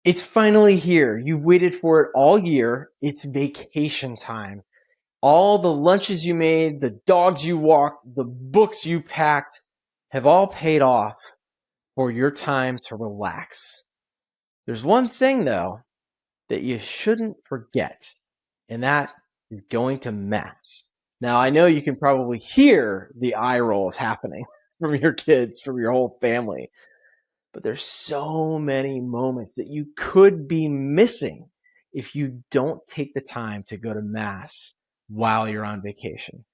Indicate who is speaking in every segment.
Speaker 1: It's finally here. You waited for it all year. It's vacation time. All the lunches you made, the dogs you walked, the books you packed have all paid off for your time to relax. There's one thing, though, that you shouldn't forget, and that is going to Mass. Now, I know you can probably hear the eye rolls happening from your kids, from your whole family, but there's so many moments that you could be missing if you don't take the time to go to Mass while you're on vacation.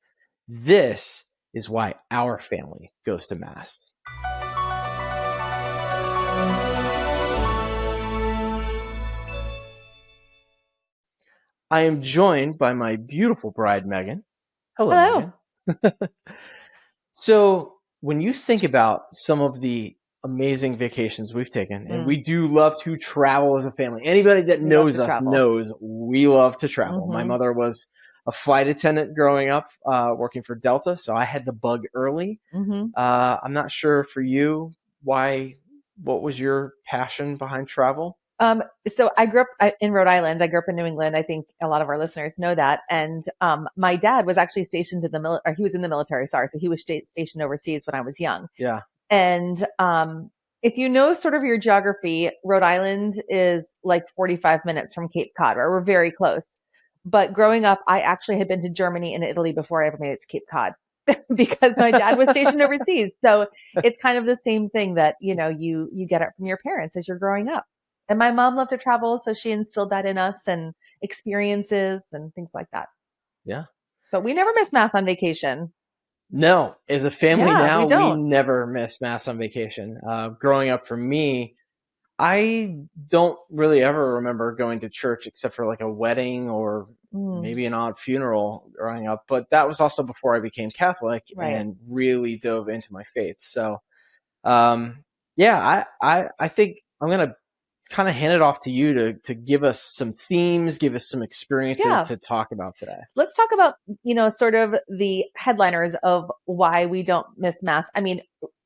Speaker 1: This is why our family goes to Mass. I am joined by my beautiful bride, Meghan. Hello. Meghan. So when you think about some of the amazing vacations we've taken, and we do love to travel as a family. Anybody that knows us knows we love to travel. My mother was a flight attendant growing up, working for Delta, so I had the bug early. I'm not sure for you, what was your passion behind travel?
Speaker 2: So I grew up in Rhode Island. I grew up in New England. I think a lot of our listeners know that. And my dad was actually stationed in the military. He was in the military. Sorry, so he was stationed overseas when I was young.
Speaker 1: Yeah.
Speaker 2: And if you know sort of your geography, Rhode Island is like 45 minutes from Cape Cod, or we're very close. But growing up, I actually had been to Germany and Italy before I ever made it to Cape Cod because my dad was stationed overseas. So it's kind of the same thing that, you get it from your parents as you're growing up. And my mom loved to travel, so she instilled that in us, and experiences and things like that.
Speaker 1: Yeah.
Speaker 2: But we never miss Mass on vacation.
Speaker 1: No, as a family now, we never miss Mass on vacation. Growing up for me, I don't really ever remember going to church except for like a wedding or maybe an odd funeral growing up. But that was also before I became Catholic and really dove into my faith. So, I think I'm going to kind of hand it off to you to give us some themes, give us some experiences to talk about today.
Speaker 2: Let's talk about, sort of the headliners of why we don't miss Mass. I mean,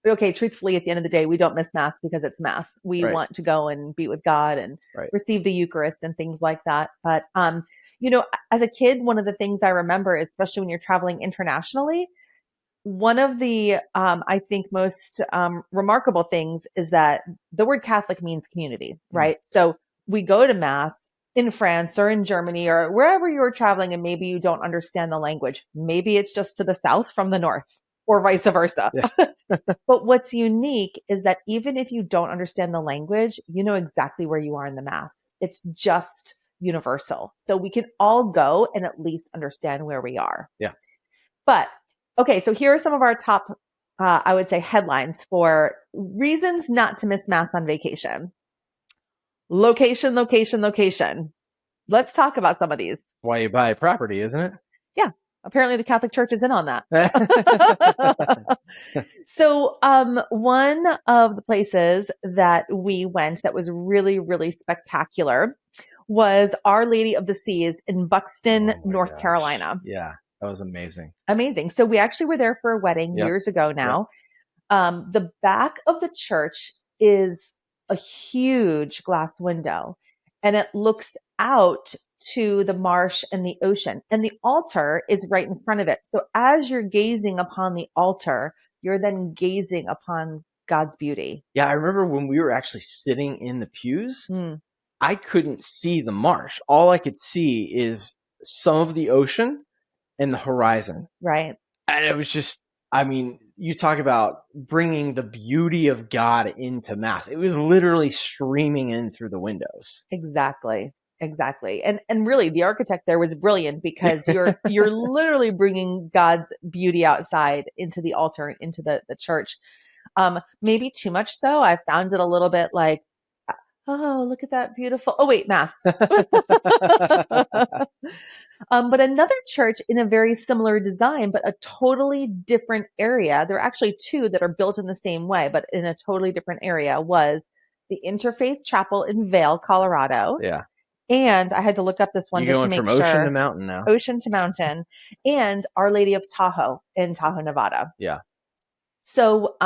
Speaker 2: okay, truthfully, at the end of the day, we don't miss Mass because it's Mass. We want to go and be with God and receive the Eucharist and things like that. But, as a kid, one of the things I remember, especially when you're traveling internationally, one of the, I think, most remarkable things is that the word Catholic means community, right? So we go to Mass in France or in Germany or wherever you're traveling, and maybe you don't understand the language. Maybe it's just to the south from the north or vice versa. Yeah. But what's unique is that even if you don't understand the language, you know exactly where you are in the Mass. It's just universal. So we can all go and at least understand where we are.
Speaker 1: Yeah.
Speaker 2: But okay, so here are some of our top, I would say, headlines for reasons not to miss Mass on vacation. Location, location, location. Let's talk about some of these.
Speaker 1: Why you buy property, isn't it?
Speaker 2: Yeah. Apparently the Catholic Church is in on that. So one of the places that we went that was really, really spectacular was Our Lady of the Seas in Buxton, North Carolina.
Speaker 1: Yeah. That was amazing.
Speaker 2: Amazing. So we actually were there for a wedding years ago now. The back of the church is a huge glass window, and it looks out to the marsh and the ocean, and the altar is right in front of it. So as you're gazing upon the altar, you're then gazing upon God's beauty.
Speaker 1: Yeah. I remember when we were actually sitting in the pews, I couldn't see the marsh. All I could see is some of the ocean and the horizon.
Speaker 2: Right.
Speaker 1: And it was just, you talk about bringing the beauty of God into Mass. It was literally streaming in through the windows.
Speaker 2: Exactly. And really the architect there was brilliant because you're literally bringing God's beauty outside into the altar, into the church. Maybe too much so. I found it a little bit like, oh, look at that beautiful. Oh, wait, Mass. But another church in a very similar design, but a totally different area. There are actually two that are built in the same way, but in a totally different area, was the Interfaith Chapel in Vail, Colorado.
Speaker 1: Yeah.
Speaker 2: And I had to look up this one just to make sure.
Speaker 1: You're going from ocean to mountain now.
Speaker 2: Ocean to mountain. And Our Lady of Tahoe in Tahoe, Nevada.
Speaker 1: Yeah.
Speaker 2: So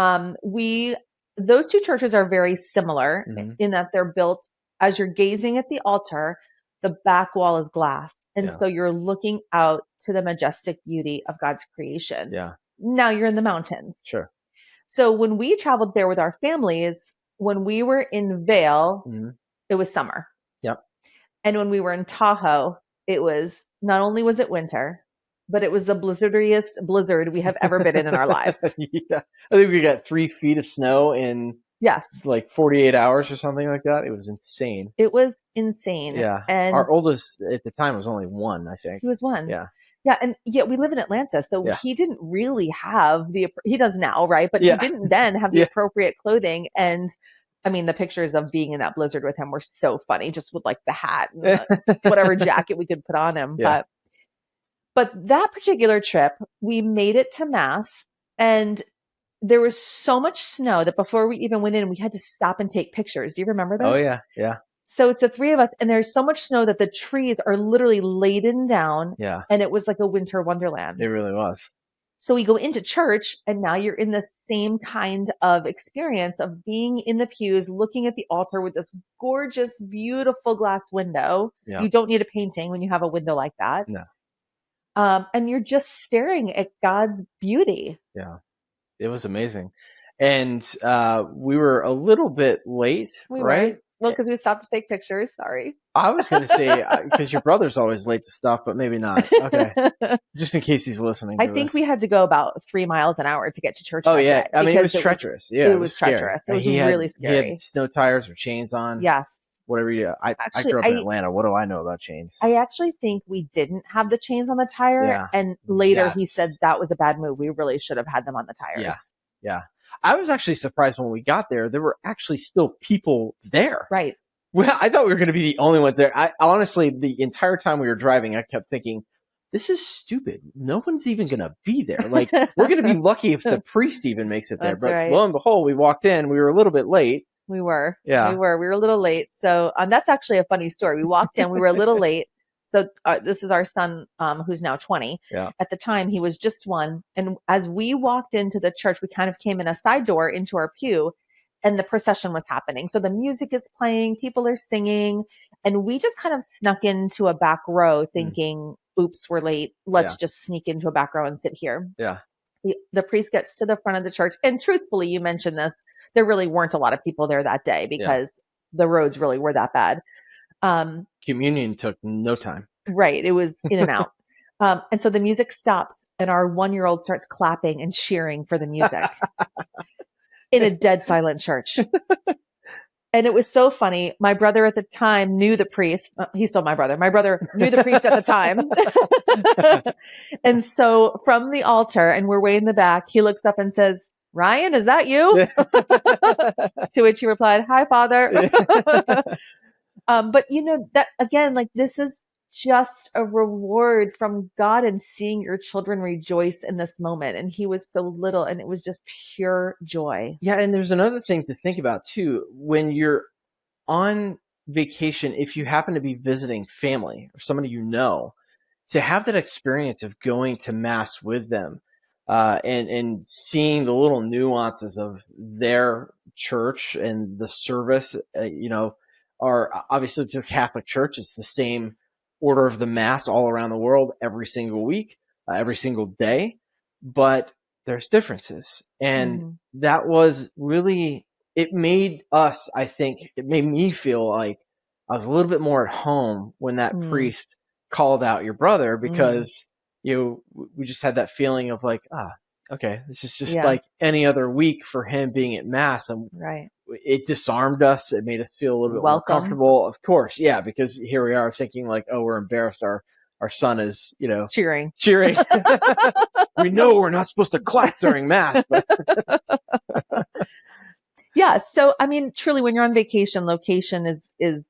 Speaker 2: those two churches are very similar in that they're built, as you're gazing at the altar, the back wall is glass. And so you're looking out to the majestic beauty of God's creation.
Speaker 1: Yeah.
Speaker 2: Now you're in the mountains.
Speaker 1: Sure.
Speaker 2: So when we traveled there with our families, when we were in Vail, it was summer.
Speaker 1: Yep.
Speaker 2: And when we were in Tahoe, it was, not only was it winter, but it was the blizzardiest blizzard we have ever been in our lives.
Speaker 1: Yeah. I think we got 3 feet of snow in like 48 hours or something like that. It was insane.
Speaker 2: It was insane.
Speaker 1: Yeah.
Speaker 2: And
Speaker 1: our oldest at the time was only 1, I think.
Speaker 2: He was 1.
Speaker 1: Yeah.
Speaker 2: Yeah. And yet we live in Atlanta. So he didn't really have he does now, right? But he didn't then have the appropriate clothing. And I mean, the pictures of being in that blizzard with him were so funny, just with like the hat and the, whatever jacket we could put on him.
Speaker 1: Yeah.
Speaker 2: But that particular trip, we made it to Mass, and there was so much snow that before we even went in, we had to stop and take pictures. Do you remember this?
Speaker 1: Oh, yeah. Yeah.
Speaker 2: So it's the 3 of us, and there's so much snow that the trees are literally laden down.
Speaker 1: Yeah.
Speaker 2: And it was like a winter wonderland.
Speaker 1: It really was.
Speaker 2: So we go into church, and now you're in the same kind of experience of being in the pews, looking at the altar with this gorgeous, beautiful glass window.
Speaker 1: Yeah.
Speaker 2: You don't need a painting when you have a window like that.
Speaker 1: No.
Speaker 2: And you're just staring at God's beauty.
Speaker 1: Yeah. It was amazing. And we were a little bit late, right?
Speaker 2: Well, because we stopped to take pictures. Sorry.
Speaker 1: I was going to say, because your brother's always late to stuff, but maybe not. Okay. Just in case he's listening.
Speaker 2: I think we had to go about 3 miles an hour to get to church.
Speaker 1: Oh, yeah. I mean, it was treacherous.
Speaker 2: It was treacherous. It was really scary.
Speaker 1: He had snow tires or chains on.
Speaker 2: Yes.
Speaker 1: Whatever you do. I grew up in Atlanta. What do I know about chains?
Speaker 2: I actually think we didn't have the chains on the tire. Yeah. And later he said that was a bad move. We really should have had them on the tires.
Speaker 1: Yeah. Yeah. I was actually surprised when we got there. There were actually still people there.
Speaker 2: Right.
Speaker 1: Well, I thought we were going to be the only ones there. I honestly, the entire time we were driving, I kept thinking, this is stupid. No one's even going to be there. Like, we're going to be lucky if the priest even makes it there.
Speaker 2: That's right.
Speaker 1: Lo and behold, we walked in. We were a little bit late.
Speaker 2: We were.
Speaker 1: Yeah.
Speaker 2: We were a little late. So that's actually a funny story. We walked in. We were a little late. So this is our son, who's now 20.
Speaker 1: Yeah.
Speaker 2: At the time, he was just 1. And as we walked into the church, we kind of came in a side door into our pew, and the procession was happening. So the music is playing, people are singing, and we just kind of snuck into a back row thinking, oops, we're late. Let's just sneak into a back row and sit here.
Speaker 1: Yeah.
Speaker 2: The priest gets to the front of the church. And truthfully, you mentioned this, there really weren't a lot of people there that day because the roads really were that bad.
Speaker 1: Communion took no time.
Speaker 2: Right. It was in and out. And so the music stops, and our 1-year-old starts clapping and cheering for the music in a dead silent church. And it was so funny. My brother at the time knew the priest. He's still my brother. My brother knew the priest at the time. And so from the altar, and we're way in the back, he looks up and says, "Ryan, is that you?" To which he replied, "Hi, Father." But that again, like, this is just a reward from God and seeing your children rejoice in this moment. And he was so little, and it was just pure joy.
Speaker 1: Yeah. And there's another thing to think about too. When you're on vacation, if you happen to be visiting family or somebody to have that experience of going to Mass with them, and seeing the little nuances of their church and the service, are obviously, to the Catholic Church, it's the same order of the Mass all around the world every single week, every single day, but there's differences. And that was really, it made me feel like I was a little bit more at home when that priest called out your brother, because we just had that feeling of like, okay, this is just like any other week for him being at Mass. And it disarmed us. It made us feel a little bit more comfortable. Of course. Yeah. Because here we are thinking like, oh, we're embarrassed. Our son is,
Speaker 2: cheering.
Speaker 1: We know we're not supposed to clap during Mass, but
Speaker 2: yeah. So, I mean, truly, when you're on vacation, location is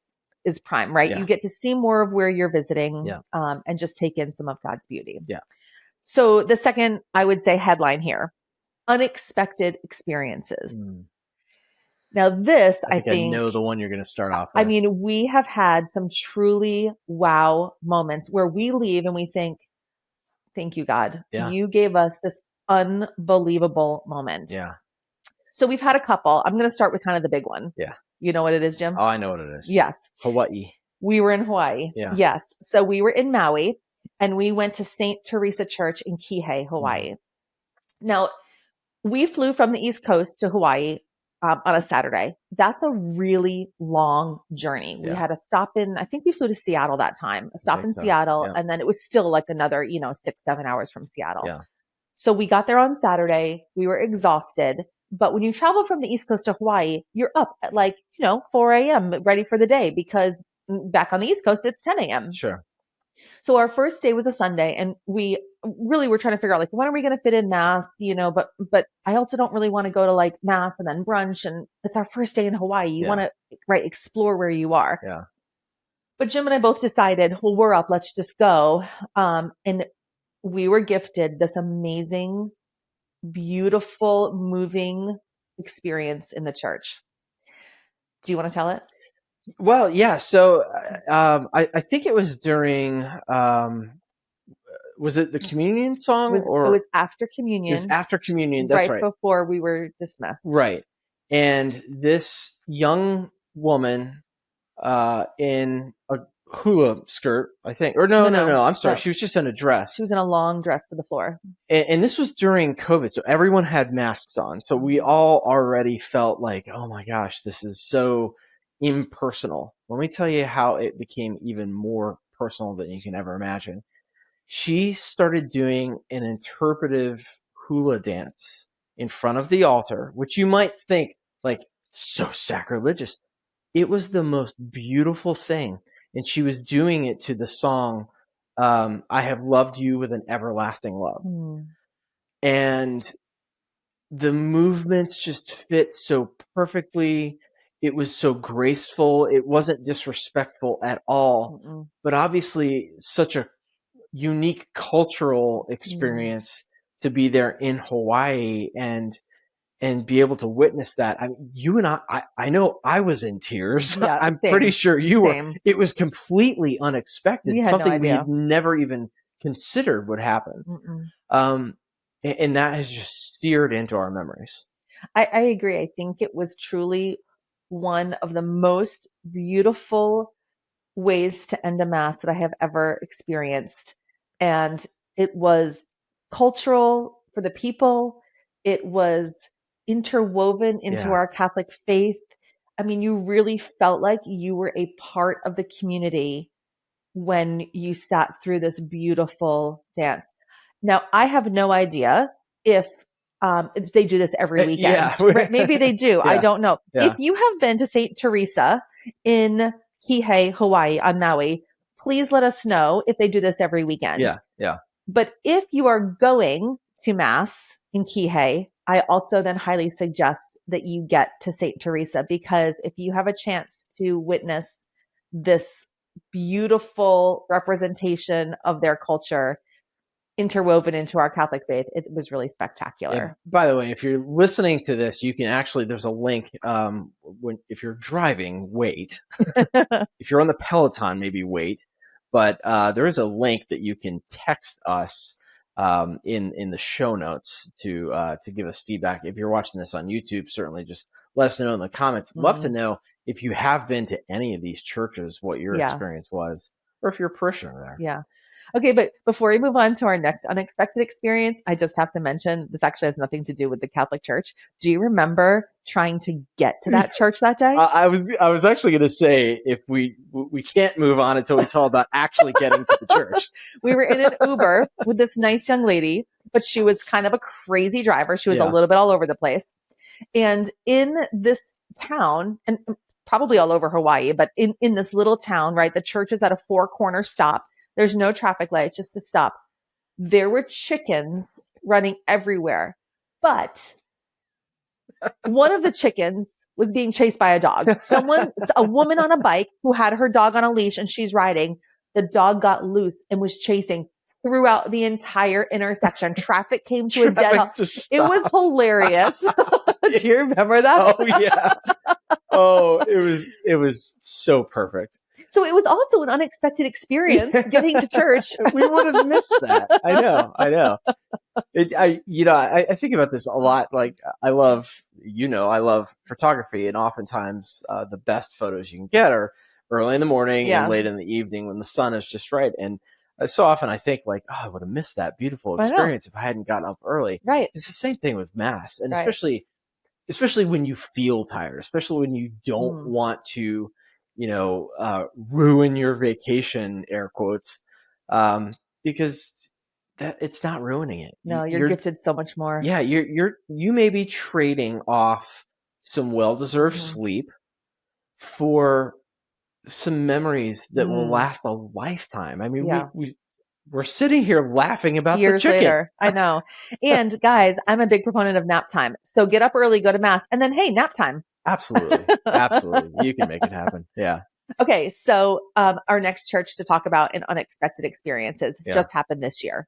Speaker 2: prime, right?
Speaker 1: Yeah.
Speaker 2: You get to see more of where you're visiting,
Speaker 1: Yeah.
Speaker 2: and just take in some of God's beauty.
Speaker 1: Yeah.
Speaker 2: So the second, I would say, headline here, unexpected experiences. Now this, I think
Speaker 1: I know the one you're going to start off with.
Speaker 2: I mean, we have had some truly wow moments where we leave and we think, thank you, God.
Speaker 1: Yeah.
Speaker 2: You gave us this unbelievable moment.
Speaker 1: Yeah.
Speaker 2: So we've had a couple. I'm going to start with kind of the big one.
Speaker 1: Yeah.
Speaker 2: You know what it is, Jim?
Speaker 1: Oh, I know what it is.
Speaker 2: Yes.
Speaker 1: Hawaii.
Speaker 2: We were in Hawaii.
Speaker 1: Yeah.
Speaker 2: Yes. So we were in Maui and we went to St. Teresa Church in Kihei, Hawaii. Now, we flew from the East Coast to Hawaii on a Saturday. That's a really long journey. We had a stop in, I think we flew to Seattle that time, a stop in Seattle. And then it was still like another, 6-7 hours from Seattle.
Speaker 1: Yeah.
Speaker 2: So we got there on Saturday. We were exhausted. But when you travel from the East Coast to Hawaii, you're up at 4 a.m. ready for the day, because back on the East Coast, it's 10 a.m.
Speaker 1: Sure.
Speaker 2: So our first day was a Sunday, and we really were trying to figure out when are we going to fit in mass, but I also don't really want to go to mass and then brunch. And it's our first day in Hawaii. You want to explore where you are.
Speaker 1: Yeah. But
Speaker 2: Jim and I both decided, well, we're up, let's just go. And we were gifted this amazing, beautiful, moving experience in the church. Do you want to tell it?
Speaker 1: Well, yeah. So I think it was during, was it the communion song?
Speaker 2: It was after communion.
Speaker 1: It was after communion. That's right.
Speaker 2: Before we were dismissed.
Speaker 1: Right. And this young woman in a hula skirt, I think. Or no. I'm sorry. No. She was just in a dress.
Speaker 2: She was in a long dress to the floor.
Speaker 1: And this was during COVID. So everyone had masks on. So we all already felt like, oh my gosh, this is so impersonal. Let me tell you how it became even more personal than you can ever imagine. She started doing an interpretive hula dance in front of the altar, which you might think so sacrilegious. It was the most beautiful thing. And she was doing it to the song, I Have Loved You with an Everlasting Love. And the movements just fit so perfectly. It was so graceful. It wasn't disrespectful at all, but obviously such a unique cultural experience to be there in Hawaii and be able to witness that. I mean, you and I know I was in tears.
Speaker 2: Yeah,
Speaker 1: I'm pretty sure you were. It was completely unexpected. Something we had never even considered would happen. And that has just seared into our memories.
Speaker 2: I agree. I think it was truly one of the most beautiful ways to end a mass that I have ever experienced. And it was cultural for the people. It was interwoven into our Catholic faith. I mean, you really felt like you were a part of the community when you sat through this beautiful dance. Now, I have no idea if they do this every weekend. Right? Maybe they do. I don't know. If you have been to St. Teresa in Kihei, Hawaii on Maui, please let us know if they do this every weekend.
Speaker 1: Yeah.
Speaker 2: But if you are going to mass in Kihei, I also then highly suggest that you get to St. Teresa, because if you have a chance to witness this beautiful representation of their culture interwoven into our Catholic faith, it was really spectacular.
Speaker 1: And by the way, if you're listening to this, you can actually, there's a link. If you're driving, wait. If you're on the Peloton, maybe wait. But there is a link that you can text us in the show notes to give us feedback. If you're watching this on YouTube, certainly just let us know in the comments. Love to know if you have been to any of these churches, what your experience was, or if you're a parishioner there.
Speaker 2: Yeah. Okay, but before we move on to our next unexpected experience, I just have to mention, this actually has nothing to do with the Catholic Church. Do you remember trying to get to that church that day?
Speaker 1: I was actually going to say, if we can't move on until we talk about actually getting to the church.
Speaker 2: We were in an Uber with this nice young lady, but she was kind of a crazy driver. She was a little bit all over the place. And in this town, and probably all over Hawaii, but in this little town, right, the church is at a 4-corner stop. There's no traffic lights, just to stop. There were chickens running everywhere, but one of the chickens was being chased by a dog. A woman on a bike who had her dog on a leash and she's riding, the dog got loose and was chasing throughout the entire intersection. Traffic came to a dead halt. It was hilarious. Do you remember that?
Speaker 1: Oh yeah. Oh, it was so perfect.
Speaker 2: So it was also an unexpected experience getting to church.
Speaker 1: We would have missed that. I know. I think about this a lot. Like I love photography, and oftentimes the best photos you can get are early in the morning and late in the evening when the sun is just right. And so often I think like, oh, I would have missed that beautiful experience if I hadn't gotten up early.
Speaker 2: Right.
Speaker 1: It's the same thing with Mass, and especially when you feel tired, especially when you don't want to, ruin your vacation, air quotes, because that it's not ruining it.
Speaker 2: No, you're gifted so much more.
Speaker 1: Yeah, you may be trading off some well-deserved sleep for some memories that will last a lifetime. I mean, we're sitting here laughing about
Speaker 2: years
Speaker 1: the chicken.
Speaker 2: Later. I know. And guys, I'm a big proponent of nap time. So get up early, go to Mass, and then, hey, nap time.
Speaker 1: Absolutely. Absolutely. You can make it happen. Yeah.
Speaker 2: Okay. So our next church to talk about in unexpected experiences just happened this year.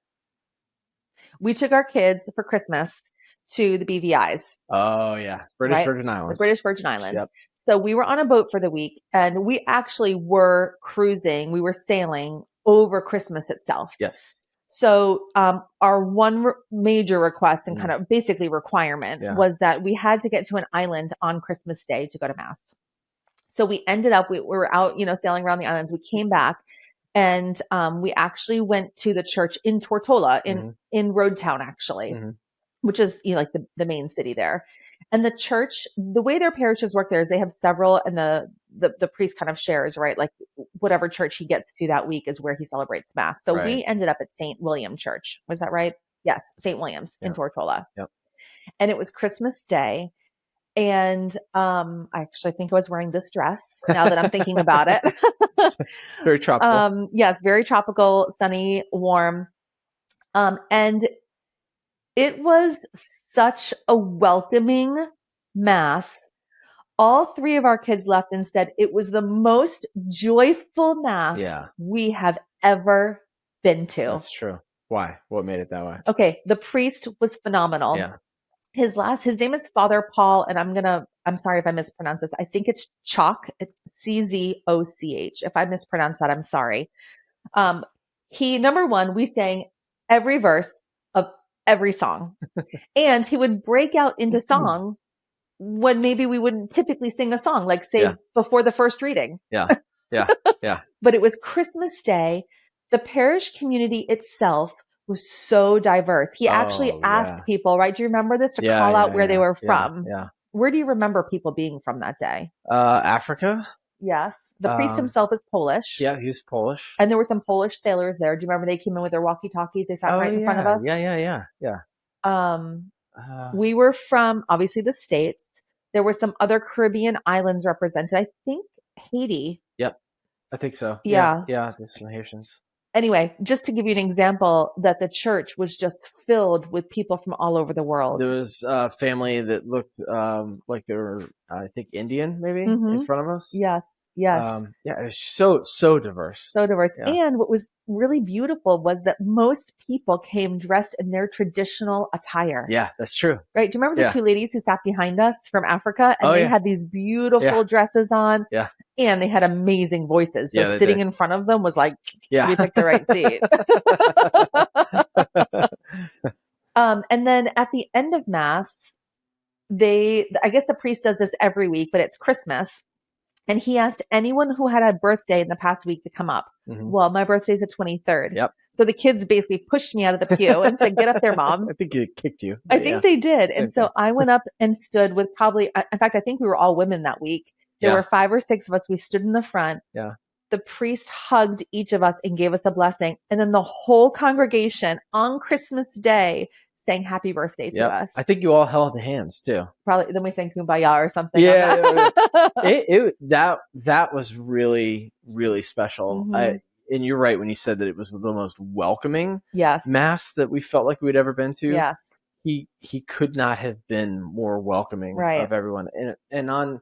Speaker 2: We took our kids for Christmas to the BVI's.
Speaker 1: Oh, yeah. Virgin Islands.
Speaker 2: The British Virgin Islands.
Speaker 1: Yep.
Speaker 2: So we were on a boat for the week, and we actually were cruising. We were sailing over Christmas itself.
Speaker 1: Yes.
Speaker 2: So our one major request and kind of basically requirement was that we had to get to an island on Christmas Day to go to Mass. So we ended up, we were out, sailing around the islands. We came back, and we actually went to the church in Tortola, in Road Town, actually, which is like the main city there. And the church, the way their parishes work there is they have several, and the priest kind of shares, right? Like whatever church he gets to that week is where he celebrates Mass. So we ended up at St. William Church. Was that right? Yes. St. William's in Tortola.
Speaker 1: Yep.
Speaker 2: And it was Christmas Day. And I actually think I was wearing this dress now that I'm thinking about it.
Speaker 1: Very tropical.
Speaker 2: Yes, very tropical, sunny, warm. And it was such a welcoming Mass. All three of our kids left and said it was the most joyful Mass we have ever been to.
Speaker 1: That's true. Why? What made it that way?
Speaker 2: Okay. The priest was phenomenal.
Speaker 1: Yeah.
Speaker 2: His name is Father Paul, and I'm sorry if I mispronounce this. I think it's Czoch. It's Czoch. If I mispronounce that, I'm sorry. Number one, we sang every verse of every song, and he would break out into song when maybe we wouldn't typically sing a song, like say before the first reading.
Speaker 1: Yeah.
Speaker 2: But it was Christmas Day. The parish community itself was so diverse. He actually asked people, right? Do you remember this? To call out where they were from.
Speaker 1: Yeah.
Speaker 2: Where do you remember people being from that day?
Speaker 1: Africa.
Speaker 2: Yes. The priest himself is Polish.
Speaker 1: Yeah, he was Polish.
Speaker 2: And there were some Polish sailors there. Do you remember they came in with their walkie-talkies? They sat right in front of us.
Speaker 1: Yeah.
Speaker 2: We were from, obviously, the States. There were some other Caribbean islands represented. I think Haiti.
Speaker 1: Yep. I think so.
Speaker 2: Yeah.
Speaker 1: Yeah. There's some Haitians.
Speaker 2: Anyway, just to give you an example, that the church was just filled with people from all over the world.
Speaker 1: There was a family that looked like they were, I think, Indian, maybe, in front of us.
Speaker 2: Yes.
Speaker 1: Yeah, it was so diverse.
Speaker 2: So diverse. Yeah. And what was really beautiful was that most people came dressed in their traditional attire.
Speaker 1: Yeah, that's true.
Speaker 2: Right? Do you remember the two ladies who sat behind us from Africa? And they had these beautiful dresses on.
Speaker 1: Yeah.
Speaker 2: And they had amazing voices. So sitting in front of them was like, we picked the right seat. And then at the end of Mass, I guess the priest does this every week, but it's Christmas. And he asked anyone who had a birthday in the past week to come up. Well, my birthday's the 23rd.
Speaker 1: Yep.
Speaker 2: So the kids basically pushed me out of the pew and said, get up there, Mom.
Speaker 1: I think they kicked you.
Speaker 2: I think they did. And so I went up and stood with probably, in fact, I think we were all women that week. There were 5 or 6 of us. We stood in the front.
Speaker 1: Yeah.
Speaker 2: The priest hugged each of us and gave us a blessing. And then the whole congregation on Christmas Day sang happy birthday to us.
Speaker 1: I think you all held hands too.
Speaker 2: Probably. Then we sang Kumbaya or something.
Speaker 1: Yeah. That was really, really special. And you're right when you said that it was the most welcoming Mass that we felt like we'd ever been to.
Speaker 2: Yes.
Speaker 1: He could not have been more welcoming of everyone. And on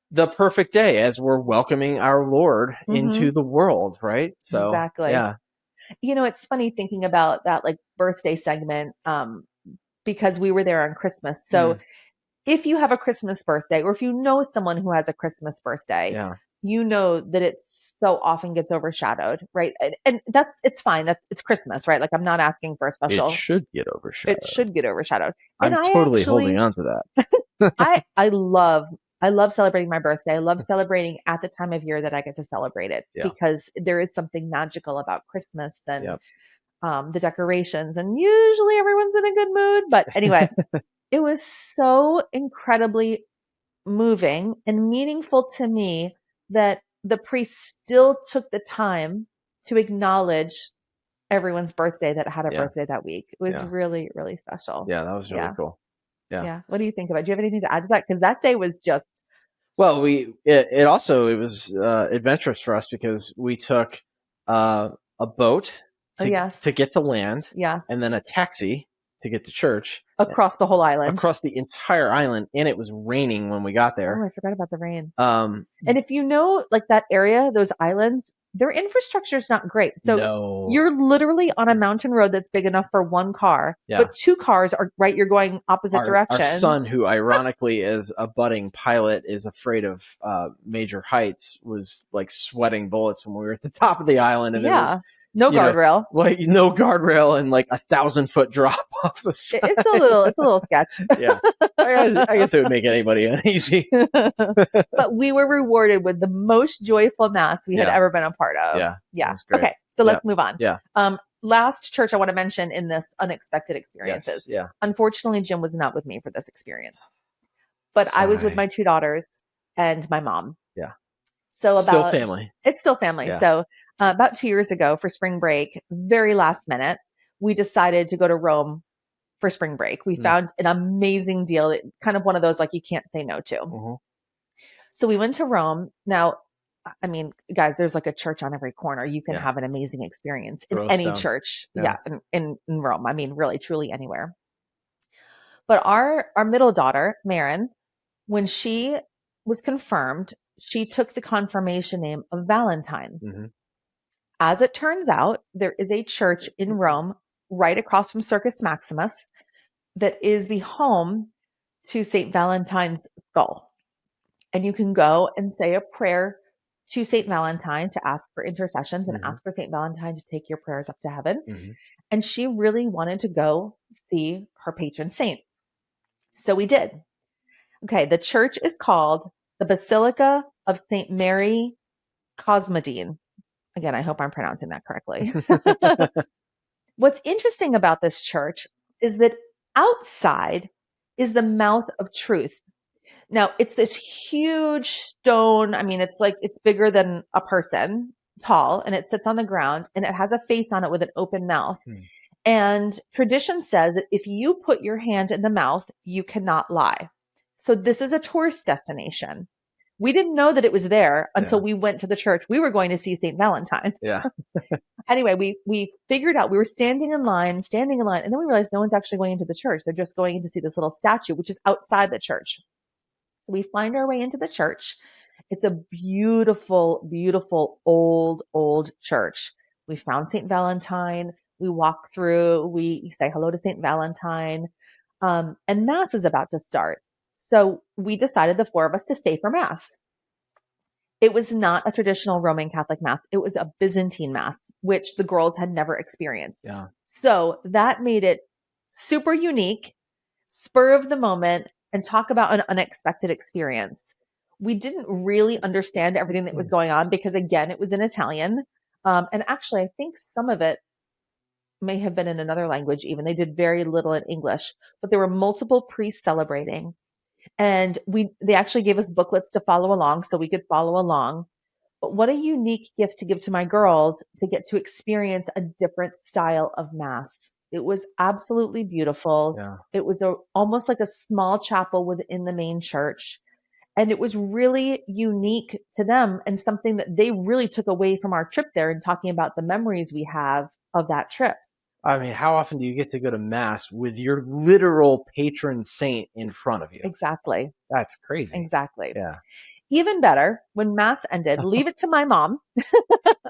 Speaker 1: the perfect day as we're welcoming our Lord into the world, right? So
Speaker 2: exactly.
Speaker 1: Yeah.
Speaker 2: It's funny thinking about that like birthday segment because we were there on Christmas. So if you have a Christmas birthday, or if you know someone who has a Christmas birthday, you know that it so often gets overshadowed, right? And it's fine. It's Christmas, right? Like, I'm not asking for a special.
Speaker 1: It should get overshadowed.
Speaker 2: It should get overshadowed.
Speaker 1: And I'm totally holding on to that.
Speaker 2: I love celebrating my birthday. I love celebrating at the time of year that I get to celebrate it, because there is something magical about Christmas and the decorations, and usually everyone's in a good mood. But anyway, it was so incredibly moving and meaningful to me that the priest still took the time to acknowledge everyone's birthday that had a birthday that week. It was really, really special.
Speaker 1: Yeah, that was really cool.
Speaker 2: Yeah. What do you think about it? Do you have anything to add to that? Because that day was just...
Speaker 1: Well, it was adventurous for us, because we took a boat to get to land.
Speaker 2: Yes.
Speaker 1: And then a taxi to get to church.
Speaker 2: Across the whole island.
Speaker 1: Across the entire island. And it was raining when we got there.
Speaker 2: Oh, I forgot about the rain. And if you know, like, that area, those islands, their infrastructure is not great. So you're literally on a mountain road that's big enough for one car, but two cars are right. You're going opposite directions.
Speaker 1: Our son, who ironically is a budding pilot, is afraid of major heights, was like sweating bullets when we were at the top of the island. And it was,
Speaker 2: no guardrail.
Speaker 1: No guardrail, and like 1,000-foot drop off the side.
Speaker 2: It's a little sketch.
Speaker 1: I guess it would make anybody uneasy.
Speaker 2: But we were rewarded with the most joyful mass we had ever been a part of. Yeah. Okay, so let's move on. Last church I want to mention in this unexpected experiences. Unfortunately, Jim was not with me for this experience, but I was with my two daughters and my mom. So
Speaker 1: still family.
Speaker 2: It's still family. So about 2 years ago for spring break, very last minute, we decided to go to Rome for spring break. We found an amazing deal, kind of one of those like you can't say no to. So we went to Rome. Now, I mean, guys, there's like a church on every corner. You can have an amazing experience in any church. In Rome. I mean, really, truly anywhere. But our middle daughter, Maren, when she was confirmed, she took the confirmation name of Valentine. As it turns out, there is a church in Rome right across from Circus Maximus that is the home to St. Valentine's skull. And you can go and say a prayer to St. Valentine to ask for intercessions and ask for St. Valentine to take your prayers up to heaven. And she really wanted to go see her patron saint. So we did. Okay, the church is called the Basilica of St. Mary Cosmedine. Again, I hope I'm pronouncing that correctly. What's interesting about this church is that outside is the mouth of truth. Now, it's this huge stone. I mean, it's bigger than a person, tall, and it sits on the ground, and it has a face on it with an open mouth. And tradition says that if you put your hand in the mouth, you cannot lie. So this is a tourist destination. We didn't know that it was there until we went to the church. We were going to see St. Valentine. Anyway, we figured out, we were standing in line, and then we realized no one's actually going into the church. They're just going in to see this little statue, which is outside the church. So we find our way into the church. It's a beautiful, beautiful old church. We found St. Valentine. We walk through, we say hello to St. Valentine, and Mass is about to start. So we decided, the four of us, to stay for Mass. It was not a traditional Roman Catholic Mass. It was a Byzantine Mass, which the girls had never experienced. So that made it super unique, spur of the moment, and talk about an unexpected experience. We didn't really understand everything that was going on because, again, it was in Italian. And actually, I think some of it may have been in another language even. They did very little in English, but there were multiple priests celebrating. And they actually gave us booklets to follow along so we could follow along. But what a unique gift to give to my girls, to get to experience a different style of Mass. It was absolutely beautiful. It was almost like a small chapel within the main church. And it was really unique to them, and something that they really took away from our trip there, and talking about the memories we have of that trip.
Speaker 1: I mean, how often do you get to go to Mass with your literal patron saint in front of you?
Speaker 2: Exactly.
Speaker 1: That's crazy.
Speaker 2: Exactly.
Speaker 1: Yeah.
Speaker 2: Even better, when Mass ended, leave it to my mom.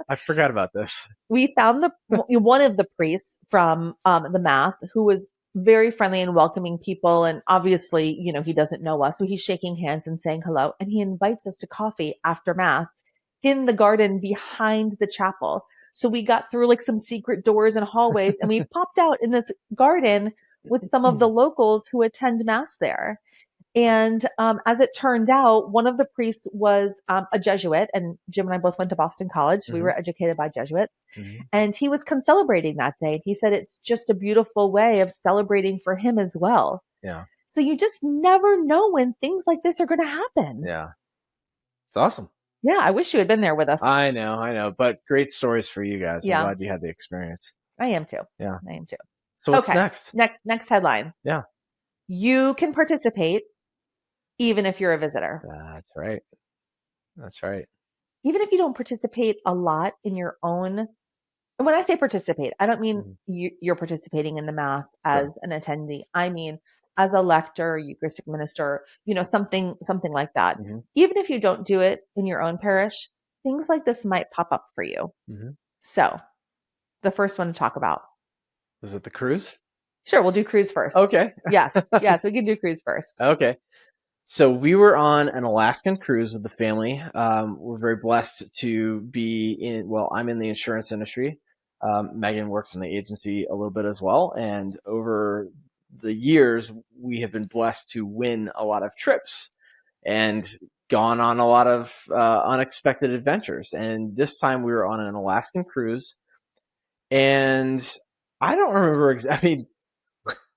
Speaker 1: I forgot about this.
Speaker 2: We found one of the priests from the Mass, who was very friendly and welcoming people. And obviously, he doesn't know us. So he's shaking hands and saying hello. And he invites us to coffee after mass in the garden behind the chapel. So we got through like some secret doors and hallways and we popped out in this garden with some of the locals who attend mass there. And as it turned out, one of the priests was a Jesuit, and Jim and I both went to Boston College. So we were educated by Jesuits. And he was concelebrating that day. He said it's just a beautiful way of celebrating for him as well.
Speaker 1: Yeah.
Speaker 2: So you just never know when things like this are going to happen.
Speaker 1: Yeah. It's awesome.
Speaker 2: Yeah. I wish you had been there with us.
Speaker 1: I know. But great stories for you guys. I'm glad you had the experience.
Speaker 2: I am too.
Speaker 1: Yeah.
Speaker 2: I am too.
Speaker 1: So what's next?
Speaker 2: Next headline.
Speaker 1: Yeah.
Speaker 2: You can participate even if you're a visitor.
Speaker 1: That's right. That's right.
Speaker 2: Even if you don't participate a lot in your own, and when I say participate, I don't mean you're participating in the mass as an attendee. I mean, as a lector, Eucharistic minister, something like that. Even if you don't do it in your own parish, things like this might pop up for you. So the first one to talk about.
Speaker 1: Is it the cruise?
Speaker 2: Sure. We'll do cruise first.
Speaker 1: Okay.
Speaker 2: Yes. We can do cruise first.
Speaker 1: Okay. So we were on an Alaskan cruise with the family. We're very blessed to be I'm in the insurance industry. Megan works in the agency a little bit as well. And over the years, we have been blessed to win a lot of trips and gone on a lot of unexpected adventures. And this time we were on an Alaskan cruise. And I don't remember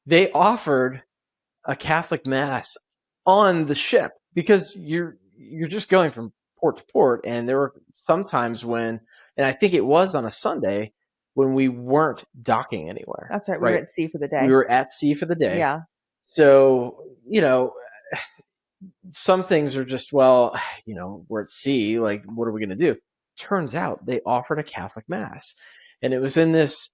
Speaker 1: they offered a Catholic mass on the ship because you're just going from port to port. And there were some times when, and I think it was on a Sunday, when we weren't docking anywhere.
Speaker 2: That's right. We were at sea for the day.
Speaker 1: We were at sea for the day.
Speaker 2: Yeah.
Speaker 1: So, some things are just, we're at sea. Like, what are we going to do? Turns out they offered a Catholic mass. And it was in this,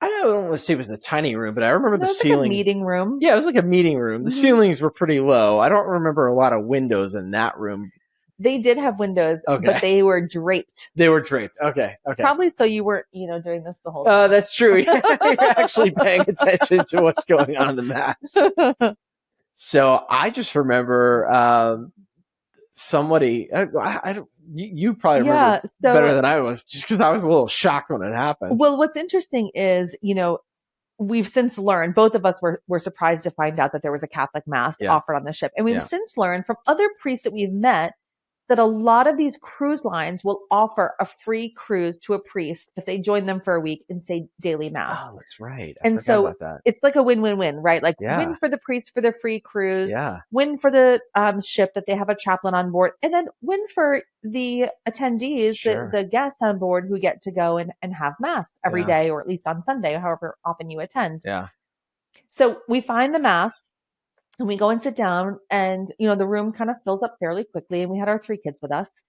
Speaker 1: I don't want to say it was a tiny room, but I remember the ceiling.
Speaker 2: Like a meeting room.
Speaker 1: Yeah, it was like a meeting room. The ceilings were pretty low. I don't remember a lot of windows in that room.
Speaker 2: They did have windows, but they were draped.
Speaker 1: They were draped. Okay.
Speaker 2: Probably so you weren't, doing this the whole time.
Speaker 1: That's true. You're actually paying attention to what's going on in the mass. So I just remember somebody. You probably remember better than I was, just because I was a little shocked when it happened.
Speaker 2: Well, what's interesting is, we've since learned, both of us were surprised to find out that there was a Catholic mass offered on the ship. And we've since learned from other priests that we've met that a lot of these cruise lines will offer a free cruise to a priest if they join them for a week and say daily mass.
Speaker 1: Oh, that's right.
Speaker 2: I forgot about that. It's like a win-win-win, right? Like win for the priest for the free cruise, win for the ship that they have a chaplain on board, and then win for the attendees, the guests on board who get to go and have mass every day, or at least on Sunday, however often you attend. Yeah. So we find the mass. And we go and sit down and, the room kind of fills up fairly quickly. And we had our 3 kids with us.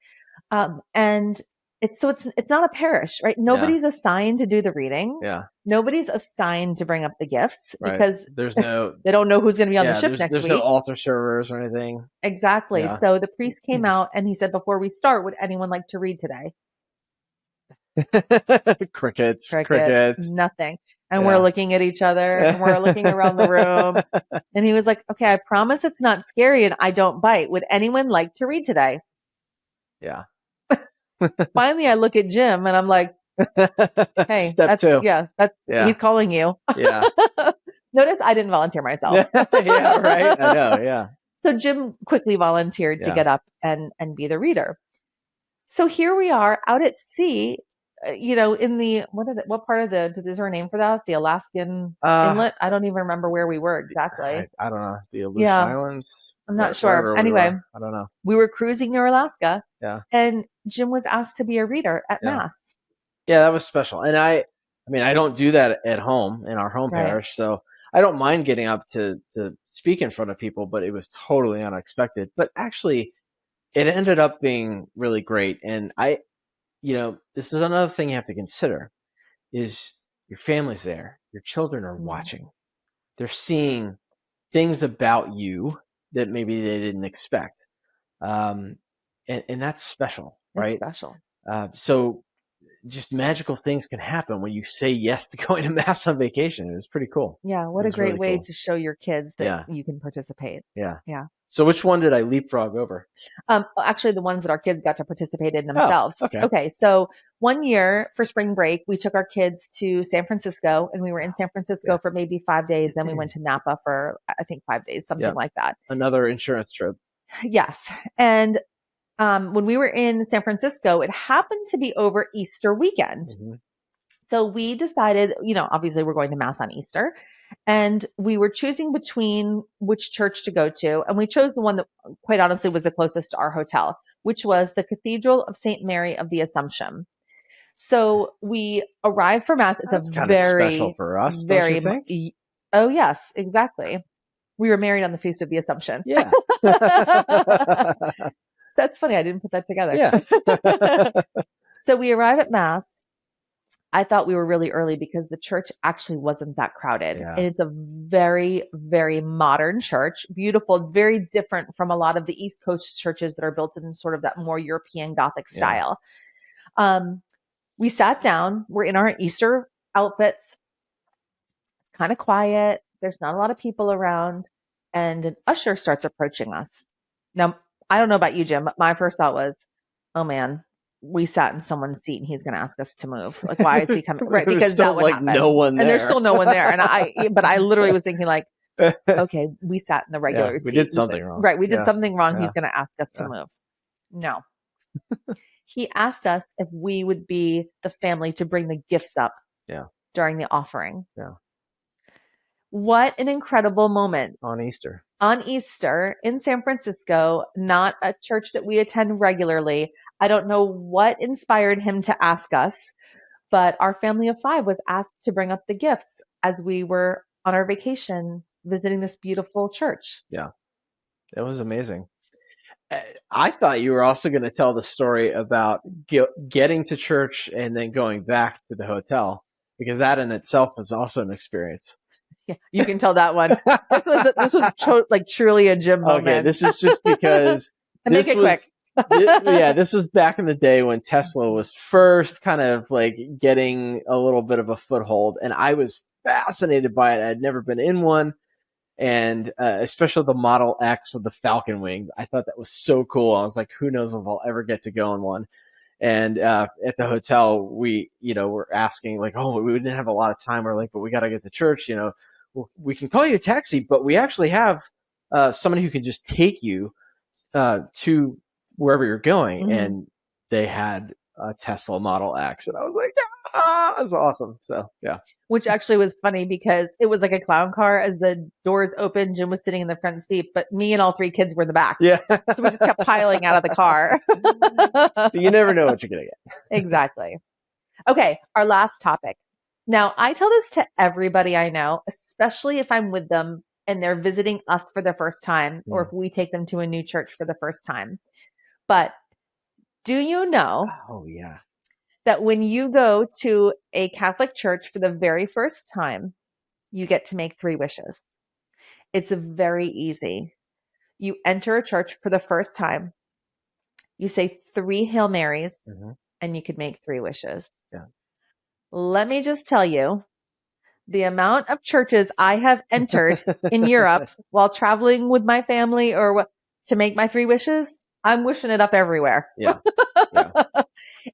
Speaker 2: And it's not a parish, right? Nobody's assigned to do the reading. Yeah. Nobody's assigned to bring up the gifts because
Speaker 1: there's no,
Speaker 2: they don't know who's going to be on the ship next week.
Speaker 1: There's no altar servers or anything.
Speaker 2: Exactly. Yeah. So the priest came out and he said, before we start, would anyone like to read today?
Speaker 1: Crickets.
Speaker 2: Nothing. And we're looking at each other and we're looking around the room. And he was like, okay, I promise it's not scary and I don't bite. Would anyone like to read today?
Speaker 1: Yeah.
Speaker 2: Finally, I look at Jim and I'm like, hey,
Speaker 1: Step 2.
Speaker 2: He's calling you.
Speaker 1: Yeah.
Speaker 2: Notice I didn't volunteer myself.
Speaker 1: Yeah, right. I know. Yeah.
Speaker 2: So Jim quickly volunteered to get up and be the reader. So here we are out at sea. In the, what part of is there a name for that? The Alaskan inlet? I don't even remember where we were exactly.
Speaker 1: I don't know. The Aleutian Islands?
Speaker 2: I'm not sure. Anyway,
Speaker 1: I don't know.
Speaker 2: We were cruising near Alaska.
Speaker 1: Yeah.
Speaker 2: And Jim was asked to be a reader at Mass.
Speaker 1: Yeah, that was special. And I don't do that at home in our home parish. So I don't mind getting up to speak in front of people, but it was totally unexpected. But actually, it ended up being really great. And this is another thing you have to consider is your family's there. Your children are watching. They're seeing things about you that maybe they didn't expect. And that's special, right?
Speaker 2: That's special.
Speaker 1: So just magical things can happen when you say yes to going to Mass on vacation. It was pretty cool.
Speaker 2: Yeah. What a great way to show your kids that you can participate.
Speaker 1: Yeah.
Speaker 2: Yeah.
Speaker 1: So which one did I leapfrog over?
Speaker 2: Actually, the ones that our kids got to participate in themselves.
Speaker 1: Oh, okay.
Speaker 2: Okay. So one year for spring break, we took our kids to San Francisco, and we were in San Francisco for maybe 5 days. Then we went to Napa for, I think, 5 days, something like that.
Speaker 1: Another insurance trip.
Speaker 2: Yes. And when we were in San Francisco, it happened to be over Easter weekend. Mm-hmm. So we decided, obviously we're going to Mass on Easter, and we were choosing between which church to go to. And we chose the one that quite honestly was the closest to our hotel, which was the Cathedral of St. Mary of the Assumption. So we arrived for Mass.
Speaker 1: That's kind of special for us, don't you think?
Speaker 2: Oh, yes, exactly. We were married on the Feast of the Assumption.
Speaker 1: Yeah.
Speaker 2: So that's funny. I didn't put that together.
Speaker 1: Yeah.
Speaker 2: So we arrive at Mass. I thought we were really early because the church actually wasn't that crowded. Yeah. And it's a very, very modern church. Beautiful, very different from a lot of the East Coast churches that are built in sort of that more European Gothic style. Yeah. We sat down. We're in our Easter outfits. It's kind of quiet. There's not a lot of people around. And an usher starts approaching us. Now, I don't know about you, Jim, but my first thought was, oh man, we sat in someone's seat and he's going to ask us to move. Like, why is he coming? Right. Because that would happen.
Speaker 1: No one there.
Speaker 2: And there's still no one there. But I literally was thinking like, okay, we sat in the regular seat.
Speaker 1: We did something wrong.
Speaker 2: Right. We did something wrong. Yeah. He's going to ask us to move. No. He asked us if we would be the family to bring the gifts up during the offering.
Speaker 1: Yeah.
Speaker 2: What an incredible moment.
Speaker 1: On Easter
Speaker 2: in San Francisco, not a church that we attend regularly. I don't know what inspired him to ask us, but our family of 5 was asked to bring up the gifts as we were on our vacation visiting this beautiful church.
Speaker 1: Yeah, it was amazing. I thought you were also going to tell the story about getting to church and then going back to the hotel, because that in itself was also an experience.
Speaker 2: Yeah, you can tell that one. This was like truly a Jim moment.
Speaker 1: Okay, this is just because
Speaker 2: make it quick.
Speaker 1: This was back in the day when Tesla was first kind of like getting a little bit of a foothold, and I was fascinated by it. I'd never been in one, and especially the Model X with the Falcon wings. I thought that was so cool. I was like, who knows if I'll ever get to go in one. And at the hotel, we were asking like, oh, we didn't have a lot of time. We're like, but we got to get to church. We can call you a taxi, but we actually have somebody who can just take you to wherever you're going. Mm-hmm. And they had a Tesla Model X, and I was like, that was awesome. So yeah.
Speaker 2: Which actually was funny because it was like a clown car. As the doors opened, Jim was sitting in the front seat, but me and all 3 kids were in the back.
Speaker 1: Yeah.
Speaker 2: So we just kept piling out of the car.
Speaker 1: So you never know what you're going to get.
Speaker 2: Exactly. Okay. Our last topic. Now, I tell this to everybody I know, especially if I'm with them and they're visiting us for the first time, or if we take them to a new church for the first time. But do you know?
Speaker 1: Oh, yeah.
Speaker 2: That when you go to a Catholic church for the very first time, you get to make 3 wishes. It's very easy. You enter a church for the first time, you say 3 Hail Marys, and you could make 3 wishes.
Speaker 1: Yeah.
Speaker 2: Let me just tell you, the amount of churches I have entered in Europe while traveling with my family to make my 3 wishes, I'm wishing it up everywhere.
Speaker 1: Yeah.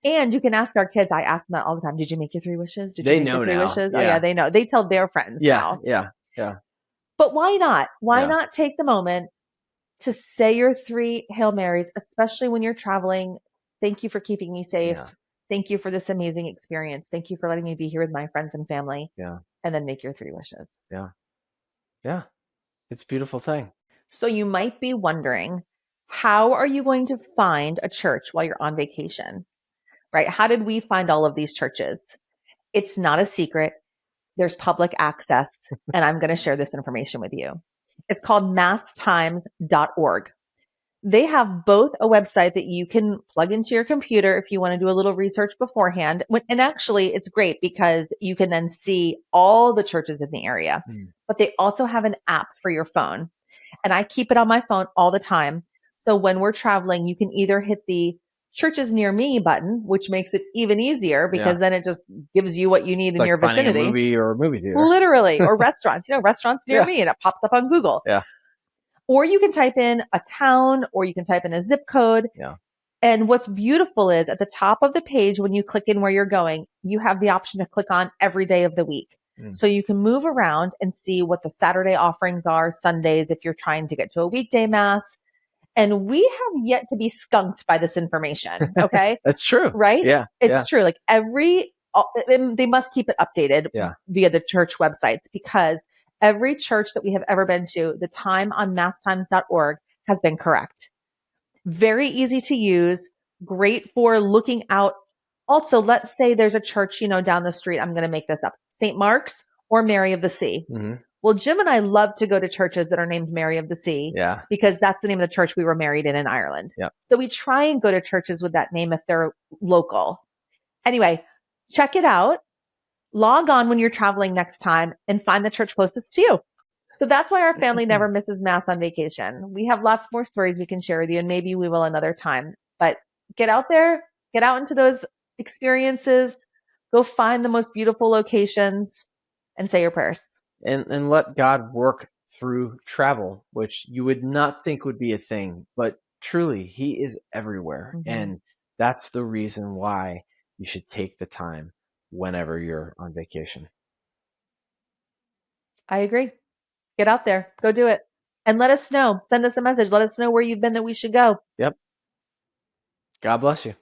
Speaker 2: And you can ask our kids. I ask them that all the time. Did you make your 3 wishes? Did you
Speaker 1: they
Speaker 2: make
Speaker 1: know
Speaker 2: your 3
Speaker 1: now.
Speaker 2: wishes?
Speaker 1: Yeah.
Speaker 2: Oh yeah, they know. They tell their friends now.
Speaker 1: Yeah.
Speaker 2: But why not? Why not take the moment to say your 3 Hail Marys, especially when you're traveling? Thank you for keeping me safe. Yeah. Thank you for this amazing experience. Thank you for letting me be here with my friends and family.
Speaker 1: Yeah.
Speaker 2: And then make your 3 wishes.
Speaker 1: Yeah. Yeah. It's a beautiful thing.
Speaker 2: So you might be wondering, how are you going to find a church while you're on vacation? Right? How did we find all of these churches? It's not a secret. There's public access, and I'm going to share this information with you. It's called masstimes.org. They have both a website that you can plug into your computer if you want to do a little research beforehand. And actually, it's great because you can then see all the churches in the area. But they also have an app for your phone. And I keep it on my phone all the time. So when we're traveling, you can either hit the churches near me button, which makes it even easier because then it just gives you what you need in your vicinity.
Speaker 1: A movie or a movie theater.
Speaker 2: Literally, or restaurants, restaurants near me, and it pops up on Google.
Speaker 1: Yeah.
Speaker 2: Or you can type in a town, or you can type in a zip code.
Speaker 1: Yeah.
Speaker 2: And what's beautiful is at the top of the page, when you click in where you're going, you have the option to click on every day of the week. So you can move around and see what the Saturday offerings are, Sundays, if you're trying to get to a weekday mass. And we have yet to be skunked by this information. Okay.
Speaker 1: That's true.
Speaker 2: Right?
Speaker 1: Yeah.
Speaker 2: It's true. Like they must keep it updated via the church websites, because every church that we have ever been to, the time on masstimes.org has been correct. Very easy to use, great for looking out. Also, let's say there's a church, down the street. I'm going to make this up. St. Mark's or Mary of the Sea. Mm-hmm. Well, Jim and I love to go to churches that are named Mary of the Sea because that's the name of the church we were married in Ireland. Yep. So we try and go to churches with that name if they're local. Anyway, check it out. Log on when you're traveling next time and find the church closest to you. So that's why our family never misses mass on vacation. We have lots more stories we can share with you, and maybe we will another time. But get out there, get out into those experiences, go find the most beautiful locations and say your prayers.
Speaker 1: And let God work through travel, which you would not think would be a thing, but truly He is everywhere. Mm-hmm. And that's the reason why you should take the time whenever you're on vacation.
Speaker 2: I agree. Get out there, go do it. And let us know. Send us a message. Let us know where you've been that we should go.
Speaker 1: Yep. God bless you.